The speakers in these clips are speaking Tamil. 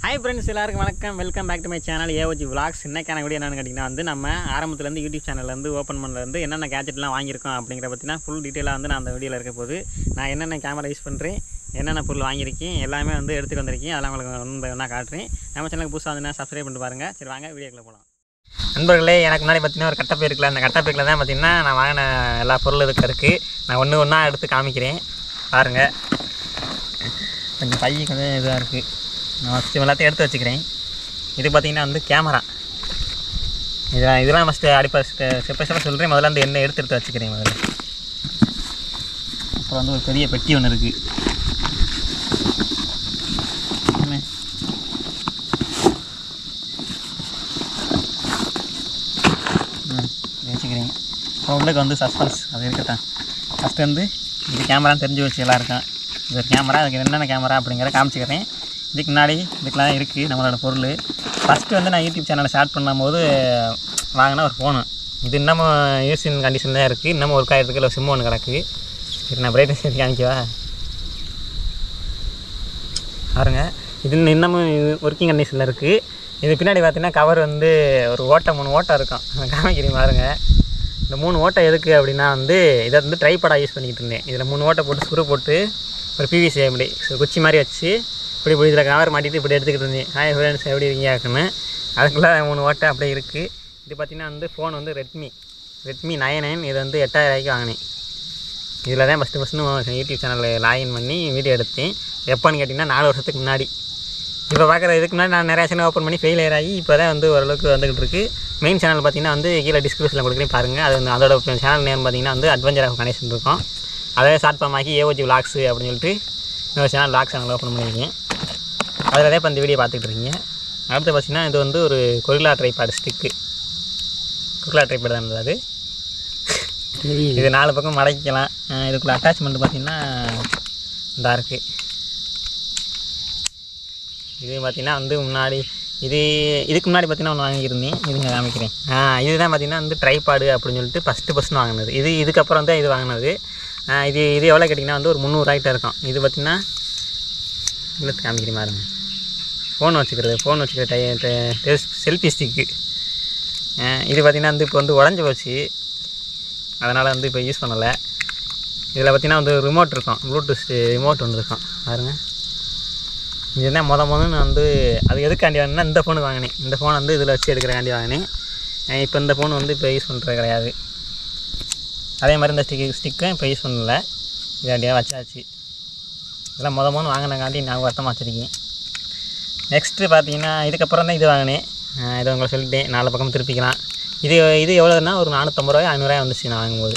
Hi friends, எல்லாருக்கும் வணக்கம். Welcome back to my channel AOG vlogs. இன்னைக்கான வீடியோ என்னன்னு கேட்டிங்கன்னா வந்து நம்ம ஆரம்பத்துலேருந்து யூடியூப் சேனல்லேருந்து ஓப்பன் பண்ணலேருந்து என்னென்ன கேஜெட்லாம் வாங்கியிருக்கோம் அப்படிங்கிற பற்றினா ஃபுல் டீட்டெயிலாக வந்து நான் அந்த வீடியோவில் இருக்க போது நான் என்னென்ன கேமரா யூஸ் பண்ணுறேன், என்னென்ன பொருள் வாங்கியிருக்கேன் எல்லாமே வந்து எடுத்துகிட்டு வந்திருக்கேன். அதெல்லாம் உங்களுக்கு ஒன்று ஒன்றா காட்டுறேன். நம்ம சேனலுக்கு புதுசாக வந்து சப்ஸ்கிரைப் பண்ணிட்டு பாருங்கள். சரி வாங்க வீடியோக்குள்ள போகலாம். நண்பர்களே, எனக்கு முன்னாடி பார்த்தீங்கன்னா ஒரு கட்டப்பை இருக்குல்ல, அந்த கட்டப்பைக்கில் தான் பார்த்தீங்கன்னா நான் வாங்கின எல்லா பொருளும் இருக்குது. நான் ஒன்று ஒன்றா எடுத்து காமிக்கிறேன் பாருங்கள். கொஞ்சம் பை கொஞ்சம் இதாக இருக்குது. நான் ஃபஸ்ட்டு எல்லாத்தையும் எடுத்து வச்சுக்கிறேன். இது பார்த்திங்கன்னா வந்து கேமரா. இதெல்லாம் ஃபஸ்ட்டு ஸ்டெப் சொல்கிறேன். முதல்ல வந்து எண்ணெய் எடுத்து வச்சுக்கிறேன் முதல்ல. அப்புறம் வந்து ஒரு பெரிய பெட்டி ஒன்று இருக்குது. வச்சுக்கிறேன். அப்புறம் உங்களுக்கு வந்து சஸ்பென்ஸ் அது இருக்கட்டும். ஃபஸ்ட்டு வந்து இது கேமரான்னு தெரிஞ்சு வச்சு எல்லாம் இருக்கும். இது ஒரு கேமரா, அதுக்கு என்னென்ன கேமரா அப்படிங்கிறத காமிச்சிக்கிறேன். இதுக்கு முன்னாடி இதுக்கெலாம் இருக்குது நம்மளோட பொருள். ஃபஸ்ட்டு வந்து நான் யூடியூப் சேனலை ஸ்டார்ட் பண்ணும்போது வாங்கினா ஒரு ஃபோனு. இது இன்னமும் யூஸின் கண்டிஷன் தான் இருக்குது. இன்னமும் ஒர்க் ஆகிடுறதுக்கு இல்லை, சிம்மு ஒன்று கிடக்கு. சரி நான் பிரைட்னஸ் எடுத்து காமிக்கவா பாருங்க. இது இன்னமும் ஒர்க்கிங் கண்டிஷனில் இருக்குது. இது பின்னாடி பார்த்தீங்கன்னா கவர் வந்து ஒரு ஓட்டை 3 ஓட்டை இருக்கும். காமிக்கிறேன் பாருங்கள். இந்த 3 ஓட்டை எதுக்கு அப்படின்னா வந்து இதை வந்து ட்ரைபாடாக யூஸ் பண்ணிக்கிட்டு இருந்தேன். இதில் 3 ஓட்டை போட்டு சுரு போட்டு ஒரு பிவிசி அப்படி குச்சி மாதிரி வச்சு இப்படி இதில் கவர் மாட்டிட்டு இப்படி எடுத்துக்கிட்டு இருந்தேன். ஹாய் ஃப்ரெண்ட்ஸ், எப்படி இருக்கீங்க இருக்குன்னு. அதுக்குள்ளே 3 ஓட்டை அப்படியே இருக்குது. இது பார்த்திங்கன்னா வந்து ஃபோன் வந்து ரெட்மி 9. இது வந்து 8000 ரூபாய்க்கு வாங்கினேன். இதில் தான் ஃபஸ்ட்டு யூடியூப் சேனலில் லாகின் பண்ணி வீடியோ எடுத்தேன். எப்போன்னு கேட்டிங்கன்னா 4 வருஷத்துக்கு முன்னாடி. இப்போ பார்க்குற இதுக்கு முன்னாடி நான் நிறையா சேனல் ஓப்பன் பண்ணி ஃபெயிலியர் ஆகி இப்போ தான் வந்து ஓரளவுக்கு வந்துகிட்டு இருக்குது. மெயின் சேனல் பார்த்திங்கன்னா வந்து கீழே டிஸ்கிரிப்ஷனில் கொடுக்குறேன் பாருங்கள். அது வந்து அதோட சேனல் நேம் பார்த்திங்கன்னா வந்து அட்வென்ச்சர் ஆஃப் கனெக்ஷன் இருக்கும். அதே ஷார்ட் ஃபார்ம் ஆக்கி ஏஓஜி விலாக்ஸ் அப்படின்னு சொல்லிட்டு இன்னொரு சேனல் விலாக்ஸ் சேனல் ஓப்பன் பண்ணியிருக்கேன். அதில் தான் இப்போ இந்த வீடியோ பார்த்துக்கிட்டு இருக்கீங்க. அடுத்து பார்த்திங்கன்னா இது வந்து ஒரு gorilla tripod stick. Gorilla tripod தான் அது. இது 4 பக்கம் மடக்கிக்கலாம். இதுக்குள்ள அட்டாச்மெண்ட் பார்த்திங்கன்னா இதாக இருக்குது. இது பார்த்திங்கன்னா வந்து முன்னாடி இதுக்கு முன்னாடி பார்த்திங்கன்னா ஒன்று வாங்கியிருந்தேன். இதுங்க காமிக்கிறேன். இதுதான் பார்த்திங்கன்னா வந்து ட்ரைபாடு அப்படின்னு சொல்லிட்டு ஃபஸ்ட்டு வாங்கினது. இதுக்கப்புறம் தான் இது வாங்கினது. இது எவ்வளோ கேட்டிங்கன்னா வந்து ஒரு 300 ரூபாய்க்கிட்ட இருக்கும். இது பார்த்திங்கன்னா இழுத்து காமிக்கிற மாதிரிங்க. ஃபோன் வச்சுக்கிறது செல்ஃபி ஸ்டிக்கு. இது பார்த்திங்கன்னா வந்து இப்போ வந்து உடஞ்சி போச்சு. அதனால் வந்து இப்போ யூஸ் பண்ணலை. இதில் பார்த்திங்கன்னா வந்து ரிமோட் இருக்கும், ப்ளூடூத் ரிமோட் ஒன்று இருக்கும் பாருங்கள். இதுதான் முதல்ல வந்து அது எதுக்காண்டி வாங்கினா இந்த ஃபோனு வாங்கினேன். இந்த ஃபோன் வந்து இதில் வச்சு எடுக்கிறக்காண்டி வாங்கினேன். இப்போ இந்த ஃபோன் வந்து இப்போ யூஸ் பண்ணுறது கிடையாது. அதே மாதிரி இந்த ஸ்டிக்கும் இப்போ யூஸ் பண்ணலை. இதாண்டியாக வச்சாச்சு. இதெல்லாம் முதல்ல வாங்கினக்காண்டி நான் வருத்தமாக வச்சுருக்கேன். நெக்ஸ்ட்டு பார்த்தீங்கன்னா இதுக்கப்புறம் தான் இது வாங்கினேன். இதை உங்களை சொல்லிட்டேன். 4 பக்கம் திருப்பிக்கலாம். இது எவ்வளோன்னா ஒரு 450 ரூபாய் 500 ரூபாய் வந்துச்சு நான் வாங்கும்போது.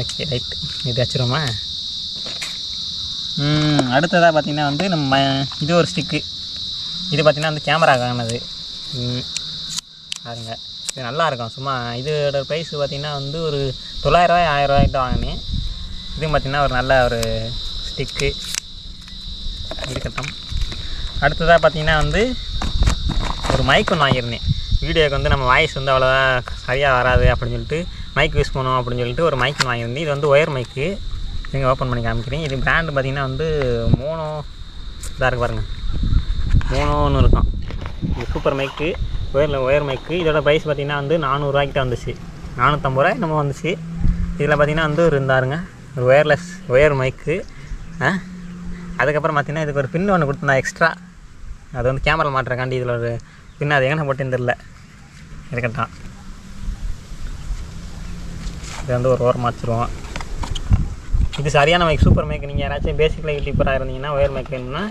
ஓகே ரைட், இது வச்சுருவோமா. அடுத்ததாக பார்த்திங்கன்னா வந்து நம்ம இது ஒரு ஸ்டிக்கு. இது பார்த்திங்கன்னா வந்து கேமரா வாங்கினது பாருங்க. இது நல்லாயிருக்கும். சும்மா இதோட ப்ரைஸ் பார்த்திங்கன்னா வந்து ஒரு 900 ரூபாய் 1000 ரூபாய்க்கிட்ட வாங்கினேன். இதுவும் பார்த்திங்கன்னா ஒரு நல்ல ஒரு ஸ்டிக்கு இருக்கட்டும். அடுத்ததாக பார்த்திங்கன்னா வந்து ஒரு மைக் ஒன்று வாங்கியிருந்தேன். வீடியோக்கு வந்து நம்ம வாய்ஸ் வந்து அவ்வளோதான் சரியாக வராது அப்படின்னு சொல்லிட்டு மைக் யூஸ் பண்ணுவோம் அப்படின்னு சொல்லிட்டு ஒரு மைக் வாங்கியிருந்தேன். இது வந்து ஒயர் மைக்கு. நீங்கள் ஓப்பன் பண்ணி காமிக்கிறேன். இது பிராண்டு பார்த்திங்கன்னா வந்து மோனோ இதாக இருக்குது பாருங்கள். மோனோன்னு இருக்கும். இது சூப்பர் மைக்கு, ஒயர் மைக்கு. இதோட ப்ரைஸ் பார்த்திங்கன்னா வந்து 400 ரூபாய்க்கிட்ட வந்துச்சு. 450 ரூபாய் நம்ம வந்துச்சு. இதில் பார்த்திங்கன்னா வந்து ஒரு இருந்தாருங்க ஒரு ஒயர் மைக்கு. அதுக்கப்புறம் பார்த்திங்கன்னா இதுக்கு ஒரு பின் ஒன்று கொடுத்துருந்தா எக்ஸ்ட்ரா. அது வந்து கேமரா மாட்டுறக்காண்டி இதில் ஒரு பின். அது எங்கே போட்டுன்னு தெரில இருக்கட்டும். இது வந்து ஒரு ஓரமாக வச்சுருவோம். இது சரியான மைக், சூப்பர் மைக். நீங்கள் யாராச்சும் பேசிக்கில் யூடியூபராக இருந்தீங்கன்னா ஒயர் மைக் வேணும்னா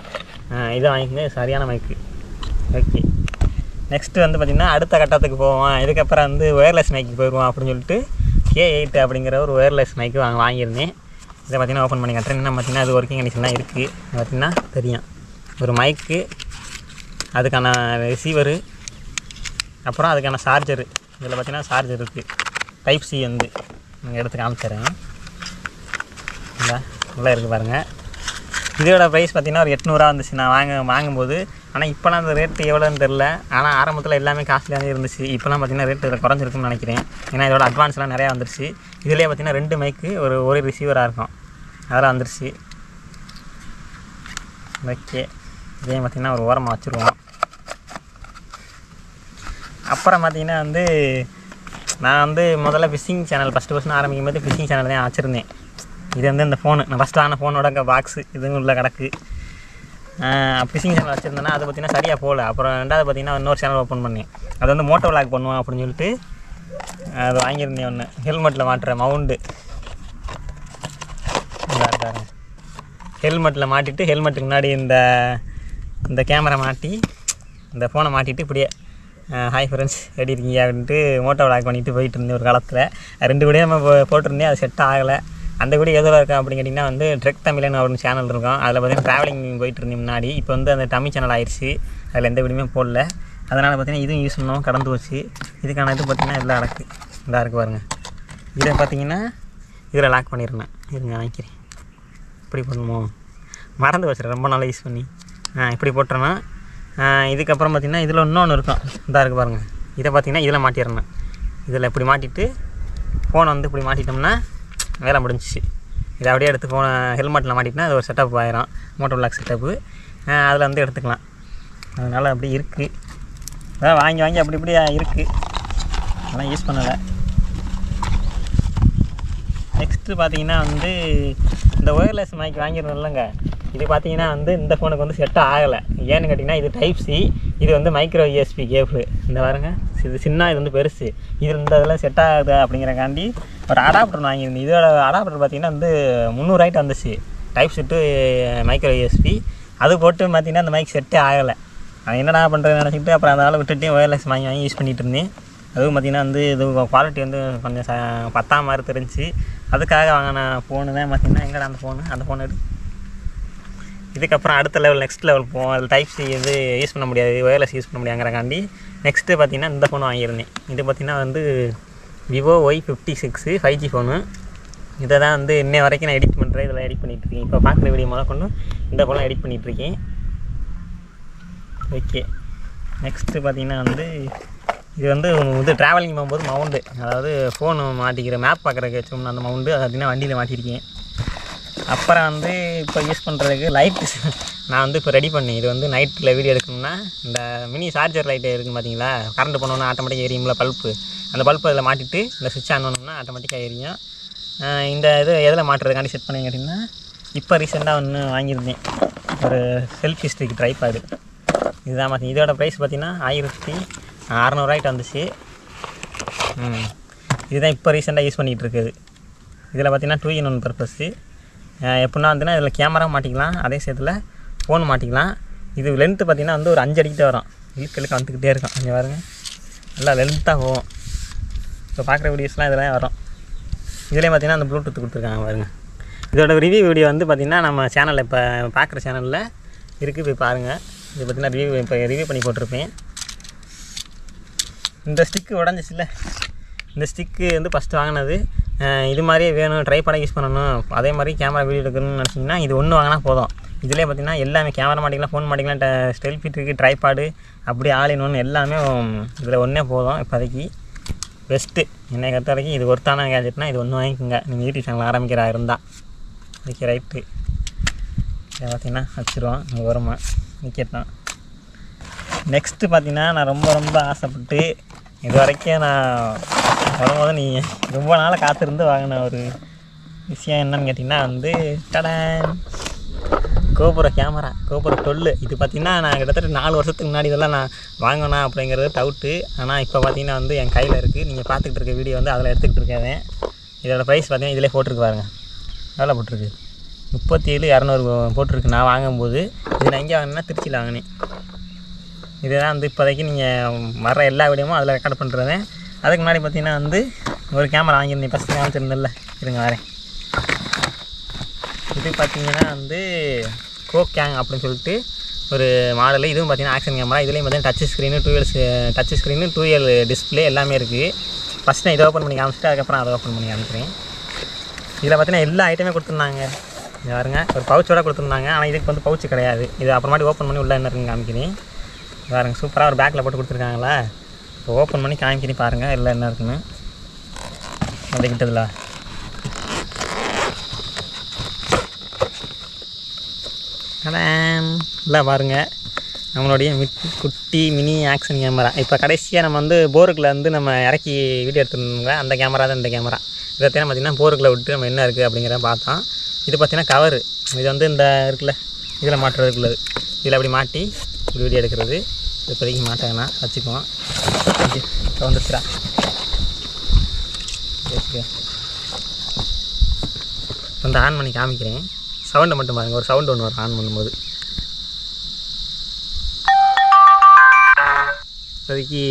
இதை வாங்கிக்கோங்க. சரியான மைக்கு. ஓகே, நெக்ஸ்ட்டு வந்து பார்த்திங்கன்னா அடுத்த கட்டத்துக்கு போவோம். இதுக்கப்புறம் வந்து ஒயர்லெஸ் மைக்கு போயிடுவோம் அப்படின்னு சொல்லிட்டு K8 அப்படிங்கிற ஒரு ஒயர்லெஸ் மைக்கு வாங்கியிருந்தேன். இதை பார்த்திங்கன்னா ஓப்பன் பண்ணி கட்டுறேன். என்ன பார்த்திங்கன்னா அது ஒர்க்கிங் கண்டிஷன்லாம் இருக்குது. பார்த்திங்கன்னா தெரியும். ஒரு மைக்கு, அதுக்கான ரிசீவரு, அப்புறம் அதுக்கான சார்ஜரு. இதில் பார்த்திங்கன்னா சார்ஜர் இருக்குது. டைப் C வந்து நீங்கள் எடுத்து காமிச்சிடுறேன். நல்லா இருக்குது பாருங்கள். இதோட ப்ரைஸ் பார்த்திங்கன்னா ஒரு 800 ரூபா வந்துச்சு நான் வாங்கும்போது. ஆனால் இப்போலாம் அந்த ரேட்டு எவ்வளோன்னு தெரில. ஆனால் ஆரம்பத்தில் எல்லாமே காஸ்ட்லியாக இருந்துச்சு. இப்போலாம் பார்த்திங்கன்னா ரேட்டு இதில் குறைஞ்சிருக்குன்னு நினைக்கிறேன். ஏன்னா இதோட அட்வான்ஸ்லாம் நிறையா வந்துருச்சு. இதிலே பார்த்திங்கன்னா 2 மைக்கு ஒரு ரிசீவராக இருக்கும். அதெல்லாம் வந்துருச்சு. ஓகே, இதையும் பார்த்திங்கன்னா ஒரு ஓரமாக வச்சுருவோம். அப்புறம் பார்த்திங்கன்னா வந்து நான் வந்து முதல்ல ஃபிஷிங் சேனல் ஃபஸ்ட்டு ஆரம்பிக்கும் போது ஃபிஷிங் சேனல் தான் வச்சுருந்தேன். இது வந்து இந்த ஃபோனு நான் ஃபஸ்ட்டு ஆன ஃபோனோட பாக்ஸு இதுவும் உள்ள கிடக்கு. ஃபிஷிங் சேனல் வச்சுருந்தேன்னா அது பார்த்திங்கன்னா சரியாக போகல. அப்புறம் ரெண்டாவது பார்த்திங்கன்னா இன்னொரு சேனல் ஓப்பன் பண்ணேன். அது வந்து மோட்டோ விளாக் பண்ணுவோம் அப்படின்னு சொல்லிட்டு அது வாங்கியிருந்தேன். ஒன்று ஹெல்மெட்டில் மாட்டுற மவுண்டு ஹெல்மெட்டில் மாட்டிட்டு ஹெல்மெட்டுக்கு முன்னாடி இந்த கேமரா மாட்டி இந்த ஃபோனை மாட்டிட்டு இப்படியே ஹாய் ஃப்ரெண்ட்ஸ் எப்படி இருக்கீங்க அப்படின்ட்டு மோட்டோ விளாக் பண்ணிட்டு போயிட்டு இருந்தேன் ஒரு காலத்தில். 2 வீடியோ நம்ம போட்டிருந்தேன், அது செட் ஆகலை. அந்த வீடியோ எதில் இருக்கா அப்படின்னு கேட்டிங்கன்னா வந்து ட்ரெக் தமிழன் அப்படின்னு சேனல் இருக்கும். அதில் பார்த்திங்கன்னா ட்ராவலிங் போயிட்டு இருந்தேன் முன்னாடி. இப்போ வந்து அந்த தமிழ் சேனல் ஆயிடுச்சு, அதில் எந்த வீடியோமே போடல. அதனால் பார்த்திங்கன்னா இதுவும் யூஸ் பண்ணோம், கடந்து போச்சு. இதுக்கான இது பார்த்திங்கன்னா எல்லாம் அடக்கு இதாக இருக்குது பாருங்கள். இதை பார்த்திங்கன்னா இதில் லாக் பண்ணிடுறேன். இருங்க நினைக்கிறேன் இப்படி பண்ணுவோம், மறந்து வச்சுருக்கேன் ரொம்ப நாளாக யூஸ் பண்ணி. இப்படி போட்டுறேன்னா இதுக்கப்புறம் பார்த்திங்கன்னா இதில் இன்னொன்று இருக்கும், இதாக இருக்குது பாருங்கள். இதை பார்த்திங்கன்னா இதில் மாட்டிடுறேன். இதில் இப்படி மாட்டிட்டு ஃபோனை வந்து இப்படி மாட்டிட்டோம்னா வேலை முடிஞ்சிச்சு. இதை அப்படியே எடுத்து ஃபோனை ஹெல்மெட்டில் மாட்டிட்டுனா அது ஒரு செட்டப் ஆயிரும், மோட்டோ விளாக் செட்டப்பு. அதில் வந்து எடுத்துக்கலாம். அதனால் அப்படி இருக்குது. அதான் வாங்கி அப்படி இப்படியா இருக்குது, அதெல்லாம் யூஸ் பண்ணலை. நெக்ஸ்ட்டு பார்த்திங்கன்னா வந்து இந்த ஒயர்லெஸ் மைக் வாங்கியிருந்தோம்லங்க, இது பார்த்திங்கன்னா வந்து இந்த ஃபோனுக்கு வந்து செட் ஆகலை. ஏன்னு கேட்டிங்கன்னா இது டைப் சி, இது வந்து மைக்ரோ யூஎஸ்பி கேபிள். இந்த பாருங்க, இது சின்ன, இது வந்து பெருசு. இது இந்த இதெல்லாம் செட் ஆகுது அப்படிங்கிறக்காண்டி ஒரு அடாப்டர் வாங்கியிருந்தேன். இதோட அடாப்டர் பார்த்திங்கன்னா வந்து 300 ரூபாய்ட்டு வந்துச்சு, டைப் செட்டு மைக்ரோ யூஎஸ்பி. அது போட்டு பார்த்திங்கன்னா அந்த மைக் செட்டே ஆகலை. நான் என்னடா பண்ணுறதுன்னு நினச்சிக்கிட்டு அப்புறம் அதனால் விட்டுட்டு ஒயர்லெஸ் வாங்கி யூஸ் பண்ணிகிட்டு இருந்தேன். அதுவும் பார்த்திங்கன்னா வந்து இது குவாலிட்டி வந்து கொஞ்சம் பத்தாம மாதிரி தெரிஞ்சு அதுக்காக வாங்கின ஃபோனு தான் பார்த்திங்கன்னா. எங்கடா அந்த ஃபோன் எடு. இதுக்கப்புறம் அடுத்த லெவல் நெக்ஸ்ட் லெவல் போவோம். அதில் டைப் சி வந்து யூஸ் பண்ண முடியாது, ஒயர்லெஸ் யூஸ் பண்ண முடியாங்கிறக்காண்டி நெக்ஸ்ட்டு பார்த்திங்கன்னா இந்த ஃபோன் வாங்கியிருந்தேன். இது பார்த்திங்கன்னா வந்து விவோ Y56 5G ஃபோனு. இதை தான் வந்து இன்னை வரைக்கும் நான் எடிட் பண்ணுறேன், இதில் எடிட் பண்ணிகிட்ருக்கேன். இப்போ பார்க்குற வீடியோ முதல் கொண்டு இந்த ஃபோனை எடிட் பண்ணிகிட்ருக்கேன். ஓகே, நெக்ஸ்ட்டு பார்த்திங்கன்னா வந்து இது வந்து ட்ராவலிங் போகும்போது மவுண்டு, அதாவது ஃபோனு மாட்டிக்கிற மேப் பார்க்குறதுக்கு வச்சோம்னா அந்த மவுண்டு, அது பார்த்திங்கன்னா வண்டியில் மாட்டியிருக்கேன். அப்புறம் வந்து இப்போ யூஸ் பண்ணுறதுக்கு லைட்டு நான் வந்து இப்போ ரெடி பண்ணேன். இது வந்து நைட்டில் வீடியோ எடுக்கணும்னா இந்த மினி சார்ஜர் லைட்டு இருக்குது பார்த்தீங்களா, கரண்ட் போனோன்னா ஆட்டோமேட்டிக்காக எரியும்ல பல்ப்பு, அந்த பல்ப்பு அதில் மாட்டிட்டு இந்த சுவிட்ச் ஆன் பண்ணோம்னா ஆட்டோமேட்டிக்காக எரியும். இந்த இது எதில் மாட்டுறதுக்காண்டி செட் பண்ணி கேட்டிங்கன்னா இப்போ ரீசெண்டாக ஒன்று வாங்கியிருந்தேன், ஒரு செல்ஃபி ஸ்டிக் ட்ரைபாடு. இதுதான் பார்த்தீங்க, இதோட ப்ரைஸ் பார்த்திங்கன்னா 1600 ரூபாய்ட்டு வந்துச்சு. இதுதான் இப்போ ரீசெண்டாக யூஸ் பண்ணிகிட்டு இருக்குது. இதில் பார்த்திங்கன்னா 2-in-1 பர்பஸ்ஸு. எப்படின்னா வந்துன்னா இதில் கேமரா மாட்டிக்கலாம், அதே சேர்த்தில் ஃபோன் மாட்டிக்கலாம். இது லென்த்து பார்த்திங்கன்னா வந்து ஒரு 5 அடிக்கிட்டே வரும், இழுக்க வந்துக்கிட்டே இருக்கும். கொஞ்சம் பாருங்க, நல்லா லென்த்தாக போகும். இப்போ பார்க்குற வீடியோஸ்லாம் இதெல்லாம் வரும். இதிலே பார்த்திங்கன்னா அந்த ப்ளூடூத் கொடுத்துருக்காங்க பாருங்கள். இதோட ரிவ்யூ வீடியோ வந்து பார்த்திங்கன்னா நம்ம சேனலில் இப்போ பார்க்குற சேனலில் இருக்குது, போய் பாருங்கள். இது பார்த்திங்கன்னா இப்போ ரிவ்யூ பண்ணி போட்டிருப்பேன். இந்த ஸ்டிக்கு உடஞ்சிச்சில்ல, இந்த ஸ்டிக்கு வந்து ஃபஸ்ட்டு வாங்கினது. இது மாதிரியே வேணும், ட்ரைபாடாக யூஸ் பண்ணணும், அதே மாதிரி கேமரா வீடியோ எடுக்கணும்னு நினச்சிங்கன்னா இது ஒன்று வாங்கினா போதும். இதிலே பார்த்திங்கன்னா எல்லாமே கேமரா மாட்டிக்கலாம், ஃபோன் மாட்டிக்கலாம், ஸ்டெல்ஃபிட் இருக்குது, ட்ரைபாடு, அப்படியே ஆல்-இன்-ஒன் எல்லாமே இதில் ஒன்றே போதும். இப்போதைக்கு பெஸ்ட்டு என்னை பொறுத்த வரைக்கும் இது ஒருத்தான கேஜெட்னா இது ஒன்று வாங்கிக்கோங்க நீங்கள் யூடியூப் சேனல் ஆரம்பிக்கிறா இருந்தால். ஓகே ரைட்டு, இதை பார்த்திங்கன்னா வச்சுருவோம் இங்கே வருமா விக்கெட் தான். நெக்ஸ்ட்டு பார்த்திங்கன்னா நான் ரொம்ப ஆசைப்பட்டு இது வரைக்கும் நான் வரும்போது நீங்கள் ரொம்ப நாளாக காத்திருந்து வாங்கின ஒரு விஷயம் என்னன்னு கேட்டிங்கன்னா வந்து கோபுர கேமரா, கோபுர 12. இது பார்த்திங்கன்னா நான் கிட்டத்தட்ட 4 வருஷத்துக்கு முன்னாடி இதெல்லாம் நான் வாங்கினேன் அப்படிங்கிறது டவுட்டு. ஆனால் இப்போ பார்த்திங்கன்னா வந்து என் கையில் இருக்குது. நீங்கள் பார்த்துக்கிட்டு இருக்க வீடியோ வந்து அதில் எடுத்துக்கிட்டு இருக்கேன். இதோட ப்ரைஸ் பார்த்திங்கன்னா இதிலே போட்டிருக்கு பாருங்கள், எவ்வளோ போட்டிருக்கு, 37,200 போட்டிருக்கு. நான் வாங்கும்போது இது நான் எங்கே வாங்கினேன்னா திருச்சியில் வாங்கினேன். இதுதான் வந்து இப்போதைக்கு நீங்கள் வர எல்லா வீடியோவும் அதில் ரெக்கார்ட் பண்ணுறேன். அதுக்கு முன்னாடி பார்த்திங்கன்னா வந்து ஒரு கேமரா வாங்கியிருந்தேன், ஃபஸ்ட்டு காமிச்சிருந்தேன்ல, இருங்க வரேன். இது பார்த்திங்கன்னா வந்து கோகேங் அப்படின்னு சொல்லிட்டு ஒரு மாடலு. இதுவும் பார்த்திங்கன்னா ஆக்ஷன் கேமரா. இதுலேயும் பார்த்திங்கன்னா டச் ஸ்க்ரீனு 2L டிஸ்பிளே எல்லாமே இருக்குது. ஃபஸ்ட்டு நான் இதை ஓப்பன் பண்ணி காமிச்சிட்டு அதுக்கப்புறம் அதை ஓப்பன் பண்ணி காமிக்கிறேன். இதில் பார்த்திங்கன்னா எல்லா ஐட்டமே கொடுத்துருந்தாங்க. இது பாருங்க, ஒரு பவுச்சோட கொடுத்துருந்தாங்க. ஆனால் இதுக்கு வந்து பவுச்சு கிடையாது. இது அப்புறமாட்டி ஓப்பன் பண்ணி உள்ளே என்ன இருக்குன்னு காமிக்கிறேன். பாருங்கள், சூப்பராக ஒரு பேக்கில் போட்டு கொடுத்துருக்காங்களா. இப்போ ஓப்பன் பண்ணி காமிக்கிறேன் பாருங்கள் எல்லாம் என்ன இருக்குன்னு. அதுக்கிட்டதில்ல இல்லை பாருங்கள், நம்மளுடைய குட்டி மினி ஆக்ஷன் கேமரா. இப்போ கடைசியாக நம்ம வந்து போருக்கில் வந்து நம்ம இறக்கி வீடியோ எடுத்துருந்தோங்க, அந்த கேமரா தான் இந்த கேமரா. இதை தான் பார்த்திங்கன்னா போருக்கில் விட்டு நம்ம என்ன இருக்குது அப்படிங்கிறத பார்த்தோம். இது பார்த்திங்கன்னா கவரு, இது வந்து இந்த இருக்குல்ல இதில் மாட்டுறதுக்குள்ளது, இதில் அப்படி மாட்டி இப்படி வீடியோ எடுக்கிறது. இப்போதைக்கு மாட்டாங்கண்ணா வச்சுக்குவோம். வந்துச்சுரா வந்து ஆன் பண்ணி காமிக்கிறேன். சவுண்டை மட்டும் பாருங்கள், ஒரு சவுண்டு ஒன்று வரும் ஆன் பண்ணும்போது. இப்போதைக்கு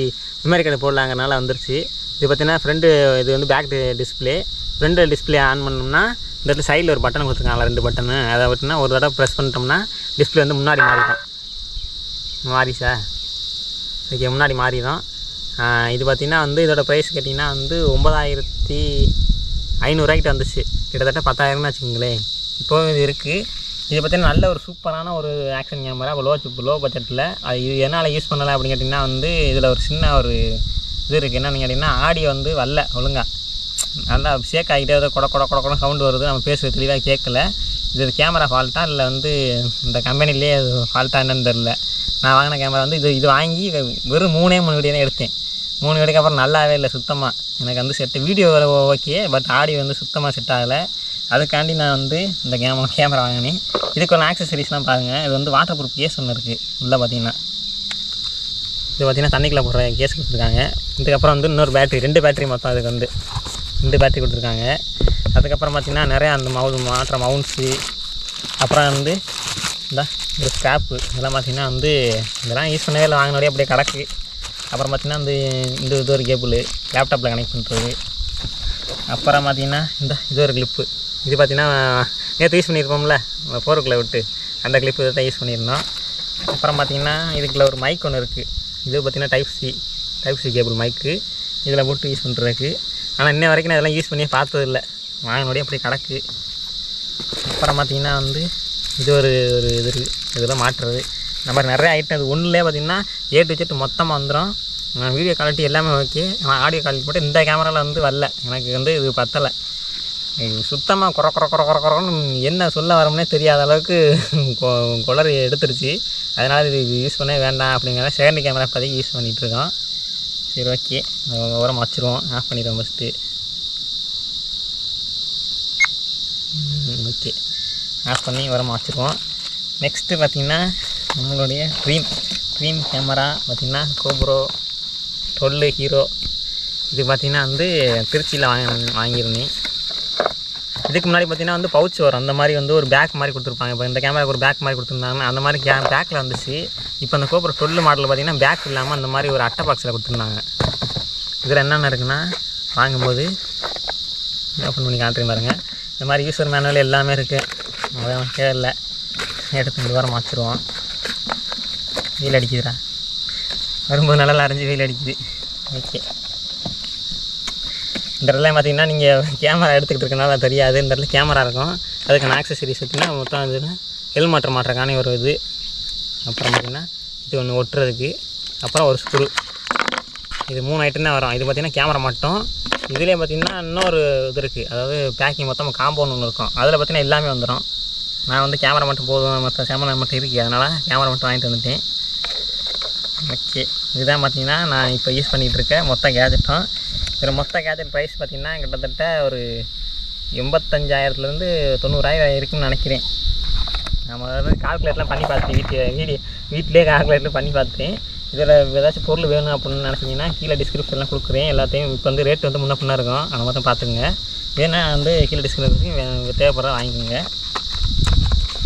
மெமரி கார்டு போடலாங்கிறனால வந்துருச்சு. இது பார்த்திங்கன்னா ஃப்ரெண்டு, இது வந்து back display. Friend display on பண்ணோம்னா இந்த இடத்துல சைடில் ஒரு பட்டன் கொடுத்துருக்காங்களா, 2 பட்டனு. அதை விட்டுனா ஒரு தடவை ப்ரெஸ் பண்ணிட்டோம்னா டிஸ்பிளே வந்து முன்னாடி மாறிடும். மாறிச்சா ஓகே, முன்னாடி மாறிடும். இது பார்த்திங்கன்னா வந்து இதோட ப்ரைஸ் கேட்டிங்கன்னா வந்து 9500 வந்துச்சு. கிட்டத்தட்ட 10,000ன்னு வச்சுக்கோங்களேன். இப்போது இது இருக்குது. இது பார்த்திங்கன்னா நல்ல ஒரு சூப்பரான ஒரு ஆக்ஷன் கேமரா. லோ பட்ஜெட்டில் அது இது என்னால் யூஸ் பண்ணலை அப்படின்னு கேட்டிங்கன்னா வந்து இதில் ஒரு சின்ன ஒரு இது இருக்குது. என்னென்னு கேட்டிங்கன்னா ஆடியோ வந்து வரல ஒழுங்காக, நல்லா ஷேக் ஆகிட்டே கொட கொட கொட கொட சவுண்டு வருது. நம்ம பேசுகிறது தெளிவாக கேட்கல. இது கேமரா ஃபால்ட்டாக இல்லை வந்து இந்த கம்பெனிலே ஃபால்ட்டாக என்னன்னு தெரில. நான் வாங்கின கேமரா வந்து இது வாங்கி வெறும் 3 வீடியோ தான் எடுத்தேன். 3 வீடியோக்கு அப்புறம் நல்லாவே இல்லை சுத்தமாக. எனக்கு வந்து set video okay, but audio வந்து சுத்தமாக செட் ஆகலை. அதுக்காண்டி நான் வந்து இந்த கேமரா வாங்கினேன். இதுக்கு ஒரு ஆக்சசரிஸ்லாம் பாருங்கள். இது வந்து வாட்டர் ப்ரூஃப் கேஸ் ஒன்று இருக்குது உள்ளே பார்த்திங்கன்னா. இது பார்த்திங்கன்னா தண்ணிக்குள்ளே போடுற கேஸ் கொடுத்துருக்காங்க. இதுக்கப்புறம் வந்து இன்னொரு பேட்ரி, 2 பேட்ரி மொத்தம் அதுக்கு வந்து 2 பேட்ரி கொடுத்துருக்காங்க. அதுக்கப்புறம் பார்த்திங்கன்னா நிறையா அந்த மாட்டுற மவுண்ட்ஸு, அப்புறம் வந்து இந்த ஒரு ஸ்டாப்பு, இதெல்லாம் பார்த்திங்கன்னா வந்து இதெல்லாம் யூஸ் பண்ணவே இல்லை, வாங்கினோடய அப்படியே கிடக்கு. அப்புறம் பார்த்திங்கன்னா வந்து இது ஒரு கேபிள் லேப்டாப்பில் கனெக்ட் பண்ணுறது. அப்புறம் பார்த்திங்கன்னா இது ஒரு கிளிப்பு. இது பார்த்திங்கன்னா நேற்று யூஸ் பண்ணியிருப்போம்ல போருக்குள்ளே விட்டு, அந்த கிளிப்பு இதை தான் யூஸ் பண்ணியிருந்தோம். அப்புறம் பார்த்திங்கன்னா இதுக்குள்ள ஒரு மைக் ஒன்று இருக்குது. இது பார்த்திங்கன்னா டைப் சி கேபிள் மைக்கு, இதில் போட்டு யூஸ் பண்ணுறதுக்கு. ஆனால் இன்ன வரைக்கும் நான் இதெல்லாம் யூஸ் பண்ணியே பார்த்ததில்லை, வாங்கினோடய அப்படியே கிடக்கு. அப்புறம் பார்த்திங்கன்னா வந்து இது ஒரு இது இருக்குது, இதெல்லாம் மாட்டுறது. இந்த மாதிரி நிறைய ஐட்டம். இது ஒன்றுலேயே பார்த்திங்கன்னா A to Z மொத்தமாக வந்துடும். வீடியோ குவாலிட்டி எல்லாமே ஓகே, ஆனால் ஆடியோ குவாலிட்டி போட்டு இந்த கேமராவில் வந்து வரல. எனக்கு வந்து இது பத்தலை சுத்தமாக. குறன்னு என்ன சொல்ல வரோம்னே தெரியாத அளவுக்கு குளறி எடுத்துருச்சு. அதனால் இது யூஸ் பண்ணவே வேண்டாம் அப்படிங்கிறத செகண்ட் கேமரா இப்போதைக்கு யூஸ் பண்ணிகிட்ருக்கோம். சரி ஓகே, உரம் வச்சுருவோம், ஆஃப் பண்ணிடுவோம் ஃபஸ்ட்டு. ஓகே, ஆஃப் பண்ணி உரமாக வச்சுருவோம். நெக்ஸ்ட்டு பார்த்திங்கன்னா நம்மளுடைய ட்ரீம் கேமரா பார்த்திங்கன்னா GoPro 12 ஹீரோ. இது பார்த்திங்கன்னா வந்து திருச்சியில் வாங்கியிருந்தேன். இதுக்கு முன்னாடி பார்த்திங்கன்னா வந்து பவுச் வரும், அந்த மாதிரி வந்து ஒரு பேக் மாதிரி கொடுத்துருப்பாங்க. இப்போ இந்த கேமராவுக்கு ஒரு பேக் மாதிரி கொடுத்துருந்தாங்க, அந்த மாதிரி பேக்கில் வந்துச்சு. இப்போ அந்த GoPro 12 மாடலில் பார்த்திங்கன்னா பேக் இல்லாமல் அந்த மாதிரி ஒரு அட்டை பாக்ஸில் கொடுத்துருந்தாங்க. இதில் என்னென்ன இருக்குன்னா வாங்கும்போது ஓப்பன் பண்ணி காட்டுறேன் பாருங்கள். இந்த மாதிரி யூசர் மேனுவல் எல்லாமே இருக்குது. அதான் தேவையில்லை, எடுத்து 2 வாரம் மாற்றிடுவோம். வெயில் அடிக்குதுடா, வரும்போது நல்லா அரைஞ்சி வெயில் அடிக்குது. ஓகே, இந்த இடத்துல பார்த்திங்கன்னா நீங்கள் கேமரா எடுத்துக்கிட்டு இருக்கனால தெரியாது. இந்த இடத்துல கேமரா இருக்கும், அதுக்கான ஆக்சசரிஸ் பார்த்திங்கன்னா மொத்தம் இதுன்னா ஹெல்மெட் மாட்டுறக்கான ஒரு இது. அப்புறம் பார்த்திங்கன்னா இது ஒன்று ஒட்டுறதுக்கு, அப்புறம் ஒரு ஸ்க்ரூ. இது 3 ஐட்டம் தான் வரும். இது பார்த்திங்கன்னா கேமரா மட்டும். இதிலே பார்த்திங்கன்னா இன்னொரு இது இருக்குது, அதாவது பேக்கிங் மொத்தம் காம்பவுண்ட் ஒன்று இருக்கும், அதில் பார்த்திங்கன்னா எல்லாமே வந்துடும். நான் வந்து கேமரா மட்டும் போதும், மற்ற கேமரா மட்டும் இருக்குது, அதனால் கேமரா மட்டும் வாங்கிட்டு வந்துட்டேன். ஓகே, இதுதான் பார்த்திங்கன்னா நான் இப்போ யூஸ் பண்ணிகிட்ருக்கேன் மொத்த கேஜெட்டும். இதில் மொத்த கேஜெட் ப்ரைஸ் பார்த்திங்கன்னா கிட்டத்தட்ட ஒரு 85,000லேருந்து 90,000 இருக்குன்னு நினைக்கிறேன். நம்ம வந்து கால்குலேட்லாம் பண்ணி பார்த்துட்டேன், வீட்டிலே கால்குலேட்லாம் பண்ணி பார்த்துட்டேன். இதில் ஏதாச்சும் பொருள் வேணும் அப்படின்னு நினச்சிங்கன்னா கீழே டிஸ்கிரிப்ஷன்லாம் கொடுக்குறேன் எல்லாத்தையும். இப்போ வந்து ரேட் வந்து முன்ன பின்னா இருக்கும், அதை மொத்தம் பார்த்துக்குங்க. வேணா வந்து கீழே டிஸ்கிரிப்ஷனுக்கு தேவைப்படுற வாங்கிக்கோங்க.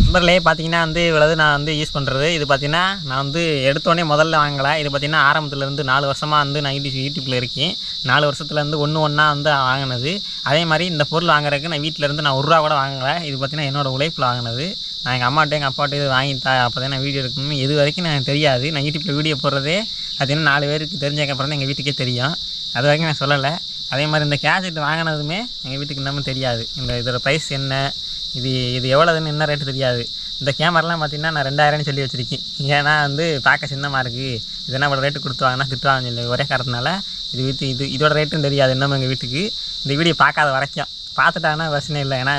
நம்பர்லேயே பார்த்தீங்கன்னா வந்து இவ்வளவு நான் வந்து யூஸ் பண்ணுறது. இது பார்த்திங்கன்னா நான் வந்து எடுத்தோடனே முதல்ல வாங்கலை. இது பார்த்திங்கன்னா ஆரம்பத்துலேருந்து 4 வருஷமாக வந்து நான் யூடியூப்பில் இருக்கேன். 4 வருஷத்துலேருந்து ஒன்றா வந்து வாங்கினது. அதே மாதிரி இந்த பொருள் வாங்குறதுக்கு நான் வீட்டிலேருந்து நான் 1 ரூபா கூட வாங்கலை. இது பார்த்திங்கன்னா என்னோடய உழைப்பில் வாங்கினது. நான் எங்கள் அம்மாட்ட எங்கள் அப்பாட்ட இது வாங்கிட்டா அப்போ தான் நான் வீடியோ எடுக்கணும்னு இது வரைக்கும் எனக்கு தெரியாது. நான் யூடியூப்பில் வீடியோ போடுறதே பார்த்திங்கன்னா 4 பேருக்கு தெரிஞ்சதுக்கப்புறம் தான் எங்கள் வீட்டுக்கே தெரியும். அது வரைக்கும் நான் சொல்லலை. அதே மாதிரி இந்த கேஜெட் வாங்கினதுமே எங்கள் வீட்டுக்கு இன்னமும் தெரியாது. இதோட ப்ரைஸ் என்ன, இது எவ்வளோதுன்னு என்ன ரேட்டு தெரியாது. இந்த கேமராலாம் பார்த்திங்கன்னா நான் 2000 சொல்லி வச்சுருக்கேன். ஏன்னா வந்து பார்க்க சின்னமாக இருக்குது, இதெல்லாம் இவ்வளோ ரேட்டு கொடுத்து வாங்கினா திட்டுவாங்கன்னு சொல்லி ஒரே காரணத்தினால இதோட ரேட்டும் தெரியாது இன்னமும் எங்கள் வீட்டுக்கு. இந்த வீடியோ பார்க்காத வரைக்கும் பார்த்துட்டாங்கன்னா பிரச்சனை இல்லை. ஏன்னா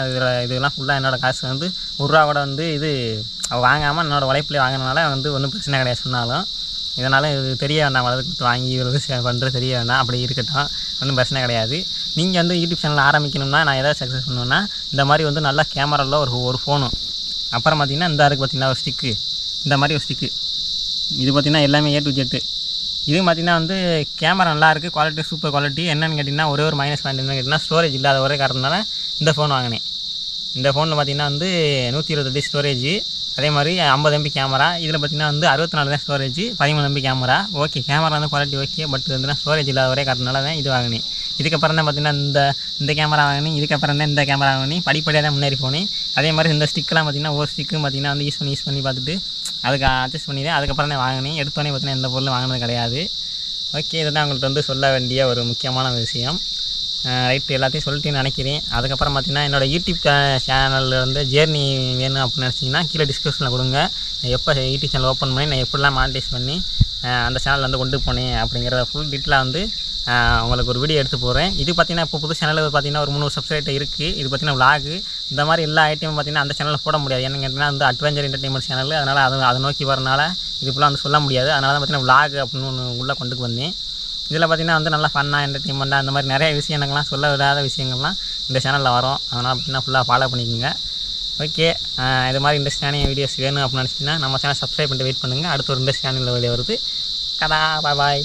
இதெல்லாம் ஃபுல்லாக என்னோடய காசு வந்து ரூபா கூட வந்து இது வாங்காமல் என்னோடய உழைப்புலேயே வாங்கினால வந்து ஒன்றும் பிரச்சனை கிடையாது சொன்னாலும். இதனால் இது தெரிய வேண்டாம், வளர்த்து வாங்கி இவ்வளோ பண்ணுறது தெரிய வேண்டாம், அப்படி இருக்கட்டும், ஒன்றும் பிரச்சனை கிடையாது. நீங்கள் வந்து யூடியூப் சேனல் ஆரம்பிக்கணும்னா நான் எதாவது சக்ஸஸ் பண்ணுவேன்னா இந்த மாதிரி வந்து நல்லா கேமராவில் ஒரு ஃபோனும், அப்புறம் பார்த்திங்கன்னா இந்த இருக்குது பார்த்திங்கன்னா ஒரு ஸ்டிக்கு, இந்த மாதிரி ஒரு ஸ்டிக்கு, இது பார்த்திங்கன்னா எல்லாமே A to Z. இது பார்த்திங்கன்னா வந்து கேமரா நல்லாயிருக்கு, குவாலிட்டி சூப்பர் குவாலிட்டி. என்னென்னு கேட்டிங்கன்னா ஒரே ஒரு மைனஸ் பாயிண்ட் என்னென்னு கேட்டிங்கன்னா ஸ்டோரேஜ் இல்லாத ஒரே காரணத்தினால இந்த ஃபோன் வாங்கினேன். இந்த ஃபோனில் பார்த்திங்கன்னா வந்து 128 ஸ்டோரேஜ், அதே மாதிரி 50 MB கேமரா. இதில் பார்த்திங்கன்னா வந்து 64 தான் storage, 13 MB camera. Okay, camera வந்து குவாலிட்டி ஓகே, பட் வந்து ஸ்டோரேஜ் இல்லாத ஒரே காரணத்தினால தான் இது வாங்கினேன். இதுக்கப்புறம் தான் பார்த்திங்கன்னா இந்த கேமரா வாங்கினேன், இதுக்கப்புறம் தான் இந்த கேமரா வாங்கினேன், படிப்படியாக தான் முன்னேறி போனேன். அதே மாதிரி இந்த ஸ்டிக்கெலாம் பார்த்திங்கன்னா ஒரு ஸ்டிக்கும் பார்த்திங்கன்னா வந்து யூஸ் பண்ணி பார்த்துட்டு அதுக்கு அட்ஜஸ்ட் பண்ணி தான் அதுக்கப்புறம் தான் வாங்கினேன். எடுத்தோடனே பார்த்திங்கன்னா எந்த பொருளும் வாங்கினது கிடையாது. ஓகே, இதுதான் உங்கள்கிட்ட வந்து சொல்ல வேண்டிய ஒரு முக்கியமான விஷயம். ரைட்டு, எல்லாத்தையும் சொல்லிட்டு நினைக்கிறேன். அதுக்கப்புறம் பார்த்திங்கன்னா என்னோடய யூடியூப் சேனலில் வந்து ஜேர்னி வேணும் அப்படின்னு நினச்சிங்கன்னா கீழே டிஸ்கிரிப்ஷனில் கொடுங்க. எப்போ யூடியூப் சேனல் ஓப்பன் பண்ணி நான் எப்படிலாம் மானிட்டைஸ் பண்ணி அந்த சேனலில் வந்து கொண்டு போனேன் அப்படிங்கிற ஃபுல் டீட்டெயிலாக வந்து உங்களுக்கு ஒரு வீடியோ எடுத்து போடுறேன். இது பார்த்திங்கன்னா இப்போ புது சேனலில் பார்த்திங்கன்னா ஒரு 300 சப்ஸ்கிரைபர் இருக்குது. இது பார்த்திங்கன்னா விலாகு, இந்த மாதிரி எல்லா ஐட்டமும் பார்த்திங்கன்னா அந்த சேனலில் போட முடியாது. என்னன்னு கேட்டிங்கன்னா வந்து அட்வென்ச்சர் என்டர்டைன்மெண்ட் சேனல், அதனால் அதை நோக்கி வரனால இதுக்குள்ளே வந்து சொல்ல முடியாது. அதனால தான் பார்த்திங்கன்னா விலாகு அப்படின்னு ஒன்று உள்ளே கொண்டு வந்தேன். இதில் பார்த்திங்கன்னா வந்து நல்லா ஃபன்னாக என்டர்டைன்மெண்ட்டாக அந்த மாதிரி நிறைய விஷயங்கள்லாம் சொல்ல விடாத விஷயங்கள்லாம் இந்த சேனலில் வரும். அதனால் பார்த்திங்கன்னா ஃபுல்லாக ஃபாலோ பண்ணிக்கோங்க. ஓகே, இது மாதிரி இன்ட்ரெஸ்டான வீடியோஸ் வேணும் அப்படின்னு நினச்சிங்கன்னா நம்ம சேனல் சப்ஸ்கிரைப் பண்ணிட்டு வெயிட் பண்ணுங்கள். அடுத்து ஒரு இன்ட்ரெஸ்டான வீடியோ வருது. கதா, பாய்.